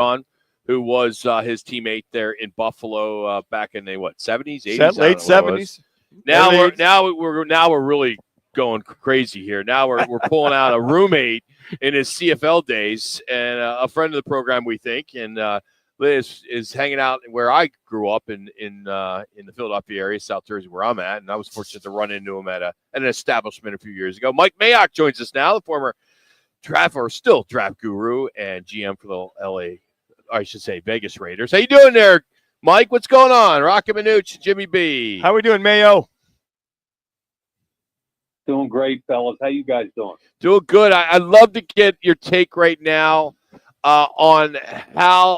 on, who was his teammate there in Buffalo back in the 70s, 80s, late 70s. Now we're really going crazy here. Now we're pulling out a roommate in his CFL days and a friend of the program, we think, and Liz is hanging out where I grew up in the Philadelphia area, South Jersey, where I'm at, and I was fortunate to run into him at an establishment a few years ago. Mike Mayock joins us now, the former still draft guru and GM for the Vegas Raiders. How you doing there, Mike? What's going on? Rocky Minuch, Jimmy B. How we doing, Mayo? Doing great, fellas. How you guys doing? Doing good. I'd love to get your take right now on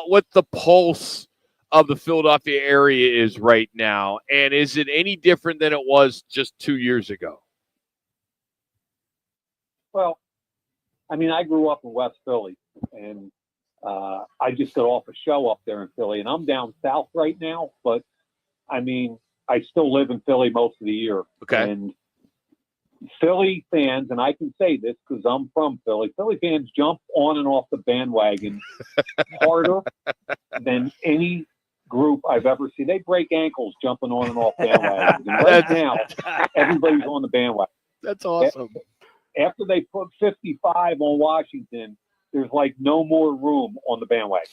what the pulse of the Philadelphia area is right now, and is it any different than it was just 2 years ago? Well, I mean, I grew up in West Philly, and I just got off a show up there in Philly, and I'm down south right now, but, I mean, I still live in Philly most of the year. Okay. And Philly fans, and I can say this because I'm from Philly fans jump on and off the bandwagon harder than any group I've ever seen. They break ankles jumping on and off bandwagons. And right now, everybody's on the bandwagon. That's awesome. After they put 55 on Washington, there's like no more room on the bandwagon.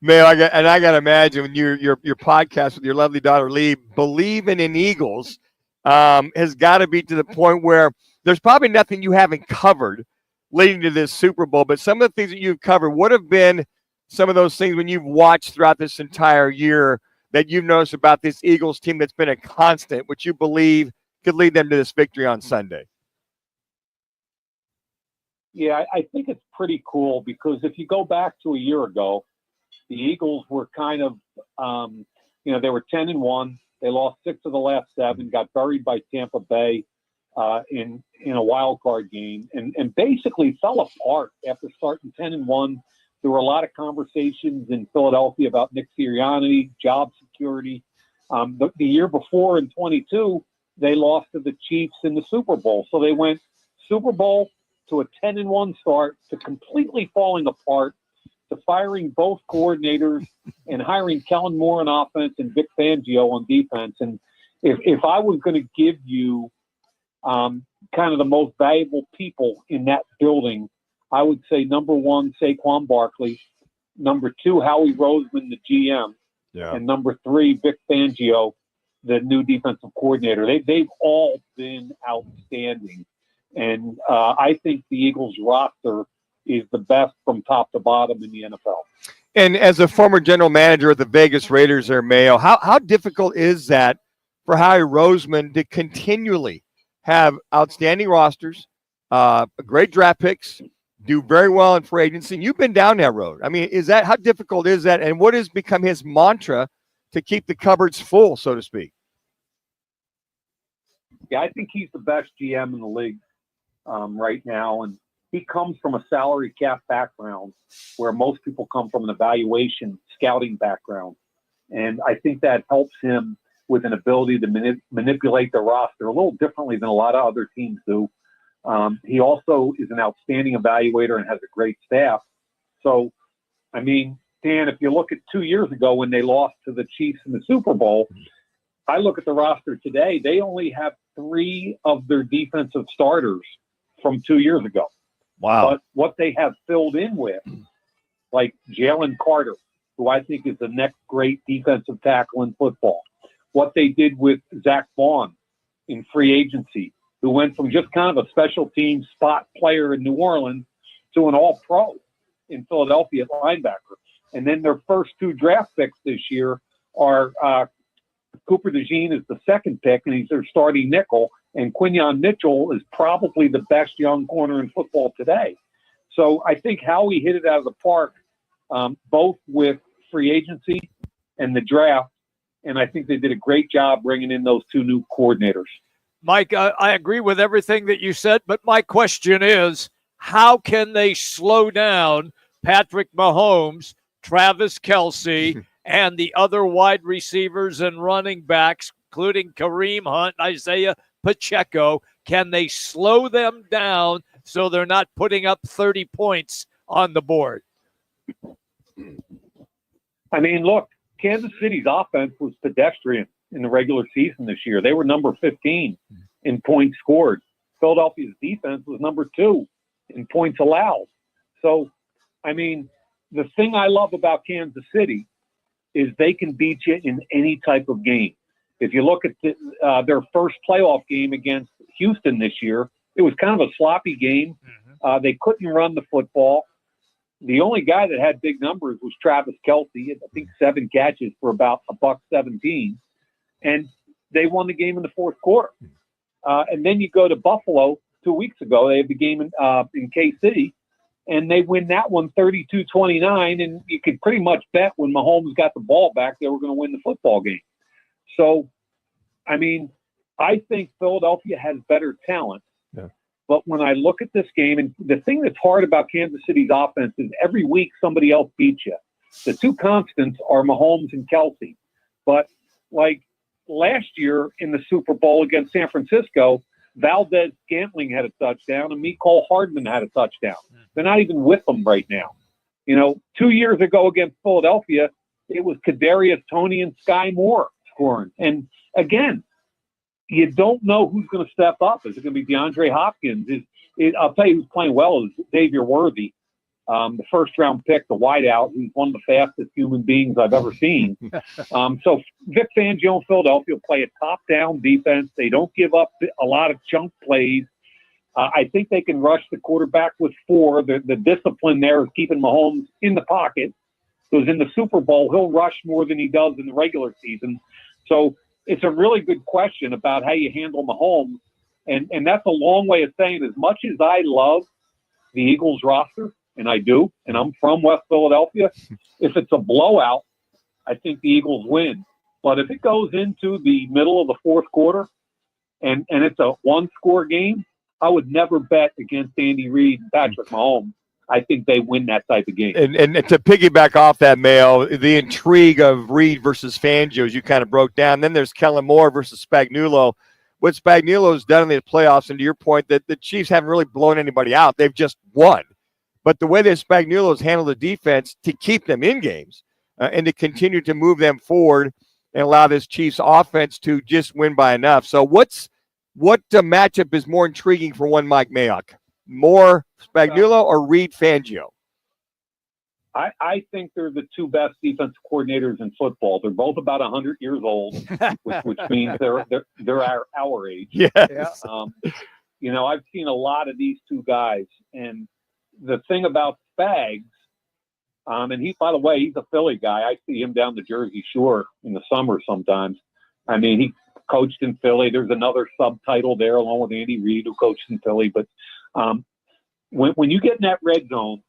Man, I got to imagine when your podcast with your lovely daughter Lee, believing in Eagles, has got to be to the point where there's probably nothing you haven't covered leading to this Super Bowl, but some of the things that you've covered would have been some of those things when you've watched throughout this entire year that you've noticed about this Eagles team that's been a constant, which you believe could lead them to this victory on Sunday. Yeah, I think it's pretty cool because if you go back to a year ago, the Eagles were kind of, they were 10-1. They lost 6 of the last 7, got buried by Tampa Bay in a wild card game, and basically fell apart after starting 10-1. There were a lot of conversations in Philadelphia about Nick Sirianni, job security. The year before in 22, they lost to the Chiefs in the Super Bowl. So they went Super Bowl to a 10-1 start to completely falling apart, to firing both coordinators and hiring Kellen Moore on offense and Vic Fangio on defense. And if I was going to give you kind of the most valuable people in that building, I would say number 1, Saquon Barkley, number 2, Howie Roseman, the GM, and number 3, Vic Fangio, the new defensive coordinator. They've all been outstanding. And I think the Eagles roster is the best from top to bottom in the NFL. And as a former general manager of the Vegas Raiders there, Mayo, how difficult is that for Howie Roseman to continually have outstanding rosters, great draft picks, do very well in free agency? You've been down that road. I mean, how difficult is that? And what has become his mantra to keep the cupboards full, so to speak? Yeah, I think he's the best GM in the league right now. And he comes from a salary cap background where most people come from an evaluation scouting background. And I think that helps him with an ability to manipulate the roster a little differently than a lot of other teams do. He also is an outstanding evaluator and has a great staff. So, I mean, Dan, if you look at 2 years ago when they lost to the Chiefs in the Super Bowl, I look at the roster today, they only have 3 of their defensive starters from 2 years ago. Wow. But what they have filled in with, like Jalen Carter, who I think is the next great defensive tackle in football. What they did with Zach Vaughn in free agency, who went from just kind of a special team spot player in New Orleans to an all-pro in Philadelphia at linebacker. And then their first 2 draft picks this year are Cooper DeJean is the second pick, and he's their starting nickel. And Quinyon Mitchell is probably the best young corner in football today. So I think Howie hit it out of the park, both with free agency and the draft. And I think they did a great job bringing in those 2 new coordinators. Mike, I agree with everything that you said, but my question is, how can they slow down Patrick Mahomes, Travis Kelce, and the other wide receivers and running backs, including Kareem Hunt, Isaiah Pacheco? Can they slow them down so they're not putting up 30 points on the board? I mean, look, Kansas City's offense was pedestrian in the regular season this year. They were number 15 in points scored. Philadelphia's defense was number 2 in points allowed. So, I mean, the thing I love about Kansas City is they can beat you in any type of game. If you look at their first playoff game against Houston this year, it was kind of a sloppy game. They couldn't run the football. The only guy that had big numbers was Travis Kelce. I think 7 catches for about $1.17, and they won the game in the fourth quarter. And then you go to Buffalo 2 weeks ago. They had the game in K-City, and they win that one 32-29, and you could pretty much bet when Mahomes got the ball back, they were going to win the football game. So, I mean, I think Philadelphia has better talent. Yeah. But when I look at this game, and the thing that's hard about Kansas City's offense is every week somebody else beats you. The 2 constants are Mahomes and Kelce. But, like, last year in the Super Bowl against San Francisco, Valdez-Scantling had a touchdown and Mecole Hardman had a touchdown. They're not even with them right now. 2 years ago against Philadelphia, it was Kadarius Toney and Sky Moore scoring. And, again, you don't know who's going to step up. Is it going to be DeAndre Hopkins? I'll tell you who's playing well is Xavier Worthy, the first-round pick, the wideout, who's one of the fastest human beings I've ever seen. So Vic Fangio and Philadelphia play a top-down defense. They don't give up a lot of chunk plays. I think they can rush the quarterback with 4. The discipline there is keeping Mahomes in the pocket. Because in the Super Bowl, he'll rush more than he does in the regular season. So it's a really good question about how you handle Mahomes. And that's a long way of saying, as much as I love the Eagles roster, and I do, and I'm from West Philadelphia, if it's a blowout, I think the Eagles win. But if it goes into the middle of the fourth quarter and it's a 1-score game, I would never bet against Andy Reid and Patrick Mahomes. I think they win that type of game. And to piggyback off that, Mayo, the intrigue of Reid versus Fangio, as you kind of broke down. Then there's Kellen Moore versus Spagnuolo. What Spagnuolo's done in the playoffs, and to your point, that the Chiefs haven't really blown anybody out. They've just won. But the way that Spagnuolo's handled the defense to keep them in games and to continue to move them forward and allow this Chiefs offense to just win by enough. So what matchup is more intriguing for one Mike Mayock? More Spagnuolo or Reid Fangio? I think they're the 2 best defensive coordinators in football. They're both about 100 years old, which means they're our age. Yes. I've seen a lot of these 2 guys, and the thing about Spags, and he, by the way, he's a Philly guy. I see him down the Jersey Shore in the summer sometimes. I mean, he coached in Philly. There's another subtitle there along with Andy Reid, who coached in Philly. But when you get in that red zone,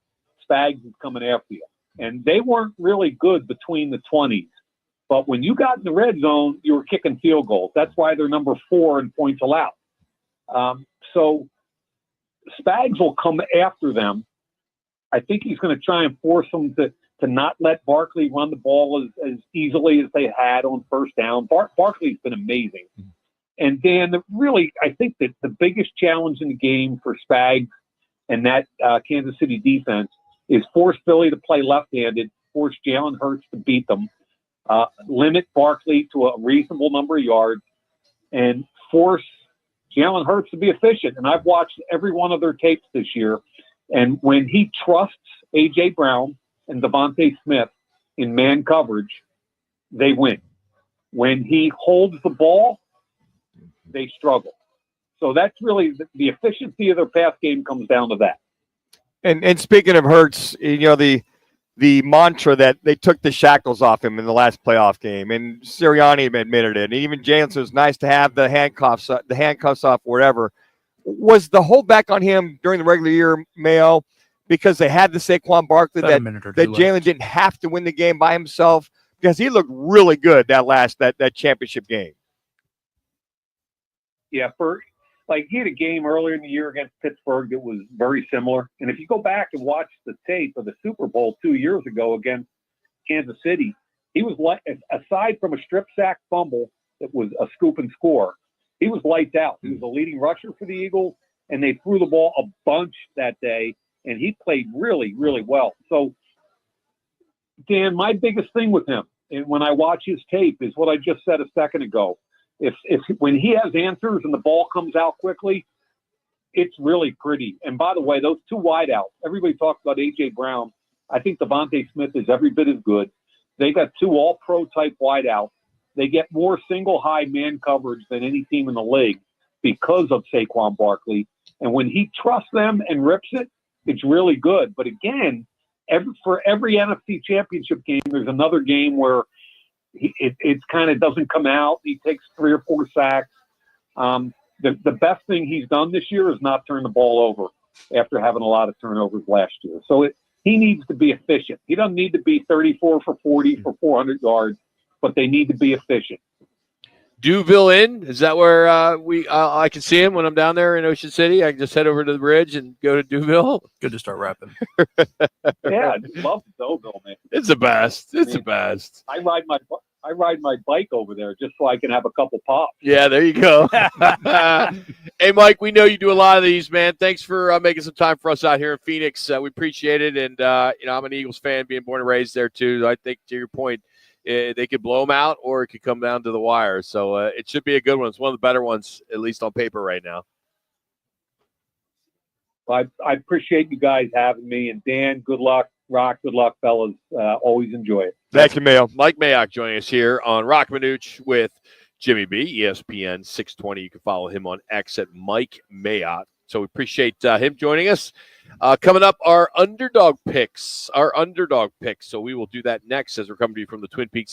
Spags is coming after you. And they weren't really good between the 20s. But when you got in the red zone, you were kicking field goals. That's why they're number 4 in points allowed. So Spags will come after them. I think he's going to try and force them to not let Barkley run the ball as easily as they had on first down. Barkley's been amazing. And Dan, I think that the biggest challenge in the game for Spags and that Kansas City defense is force Philly to play left-handed, force Jalen Hurts to beat them, limit Barkley to a reasonable number of yards, and force Jalen Hurts to be efficient. And I've watched every one of their tapes this year. And when he trusts A.J. Brown and Devontae Smith in man coverage, they win. When he holds the ball, they struggle. So that's really the efficiency of their pass game comes down to that. And speaking of Hurts, the mantra that they took the shackles off him in the last playoff game, and Sirianni admitted it, and even Jalen said it was nice to have the handcuffs off, whatever. Was the hold back on him during the regular year, Mayo, because they had the Saquon Barkley that Jalen didn't have to win the game by himself? Because he looked really good that championship game. Yeah, he had a game earlier in the year against Pittsburgh that was very similar. And if you go back and watch the tape of the Super Bowl 2 years ago against Kansas City, he was aside from a strip sack fumble that was a scoop and score, he was lights out. He was the leading rusher for the Eagles, and they threw the ball a bunch that day, and he played really, really well. So Dan, my biggest thing with him, and when I watch his tape, is what I just said a second ago. If when he has answers and the ball comes out quickly, it's really pretty. And by the way, those two wideouts, everybody talks about A.J. Brown. I think Devontae Smith is every bit as good. They got two all-pro type wideouts. They get more single high man coverage than any team in the league because of Saquon Barkley. And when he trusts them and rips it, it's really good. But again, for every NFC championship game, there's another game where it kind of doesn't come out. He takes 3 or 4 sacks. The best thing he's done this year is not turn the ball over after having a lot of turnovers last year. So he needs to be efficient. He doesn't need to be 34 for 40 for 400 yards, but they need to be efficient. Duville Inn, is that where I can see him when I'm down there in Ocean City? I can just head over to the bridge and go to Duville. Good to start rapping. Yeah, I love Duville, man. It's the best. It's the best. I ride my bike over there just so I can have a couple pops. Yeah, there you go. Hey, Mike, we know you do a lot of these, man. Thanks for making some time for us out here in Phoenix. We appreciate it. And, I'm an Eagles fan, being born and raised there, too. I think, to your point, they could blow them out or it could come down to the wire. So it should be a good one. It's one of the better ones, at least on paper right now. I appreciate you guys having me. And, Dan, good luck. Rock, good luck, fellas. Always enjoy it. Thank you, Mayo. Mike Mayock joining us here on Rock Manooch with Jimmy B, ESPN 620. You can follow him on X at Mike Mayock. So we appreciate him joining us. Coming up, our underdog picks. So we will do that next as we're coming to you from the Twin Peaks